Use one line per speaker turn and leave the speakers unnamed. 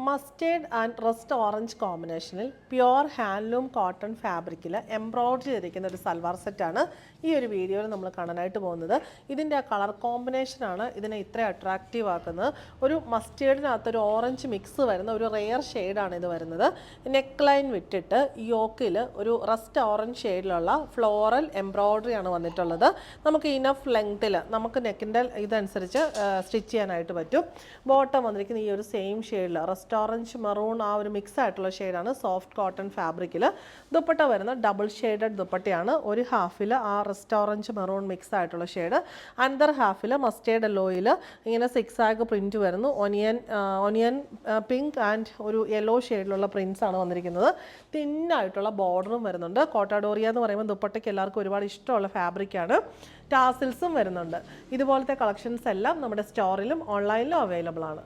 Mustard and rust orange കോമ്പിനേഷനിൽ pure handloom cotton ഫാബ്രിക്കിൽ embroidery ചെയ്തിരിക്കുന്ന ഒരു സൽവാർ സെറ്റാണ് ഈ ഒരു വീഡിയോയിൽ നമ്മൾ കാണാനായിട്ട് പോകുന്നത്. ഇതിൻ്റെ ആ കളർ കോമ്പിനേഷനാണ് ഇതിനെ ഇത്ര അട്രാക്റ്റീവ് ആക്കുന്നത്. ഒരു മസ്റ്റേർഡിനകത്ത് ഒരു ഓറഞ്ച് മിക്സ് വരുന്ന ഒരു റെയർ ഷെയ്ഡാണ് ഇത് വരുന്നത്. നെക്ക് ലൈൻ വിട്ടിട്ട് യോക്കിൽ ഒരു റസ്റ്റ് ഓറഞ്ച് ഷെയ്ഡിലുള്ള ഫ്ലോറൽ എംബ്രോയ്ഡറി ആണ് വന്നിട്ടുള്ളത്. നമുക്ക് ഇനഫ് ലെങ്ത്തിൽ നമുക്ക് നെക്കിൻ്റെ ഇതനുസരിച്ച് സ്റ്റിച്ച് ചെയ്യാനായിട്ട് പറ്റും. ബോട്ടം വന്നിരിക്കുന്ന ഈ ഒരു സെയിം ഷെയ്ഡിൽ റസ്റ്റ് ഓറഞ്ച് മെറൂൺ ആ ഒരു മിക്സ് ആയിട്ടുള്ള ഷെയ്ഡാണ്. സോഫ്റ്റ് കോട്ടൺ ഫാബ്രിക്കിൽ ദുപ്പട്ട വരുന്ന ഡബിൾ ഷെയ്ഡഡ് ദുപ്പട്ടയാണ്. ഒരു ഹാഫിൽ ആ റസ്റ്റ് ഓറഞ്ച് മെറൂൺ മിക്സ് ആയിട്ടുള്ള ഷെയ്ഡ്, അനദർ ഹാഫിൽ മസ്റ്റേർഡ് യെല്ലോയിൽ ഇങ്ങനെ സിക്സ് ആഗ് പ്രിൻറ്റ് വരുന്നു. ഒനിയൻ പിങ്ക് ആൻഡ് ഒരു യെല്ലോ ഷെയ്ഡിലുള്ള പ്രിൻസ് ആണ് വന്നിരിക്കുന്നത്. തിന്നായിട്ടുള്ള ബോർഡറും വരുന്നുണ്ട്. കോട്ടാഡോറിയ എന്ന് പറയുമ്പോൾ ദുപ്പട്ടയ്ക്ക് എല്ലാവർക്കും ഒരുപാട് ഇഷ്ടമുള്ള ഫാബ്രിക്കാണ്. ടാസിൽസും വരുന്നുണ്ട്. ഇതുപോലത്തെ കളക്ഷൻസ് എല്ലാം നമ്മുടെ സ്റ്റോറിലും ഓൺലൈനിലും അവൈലബിൾ ആണ്.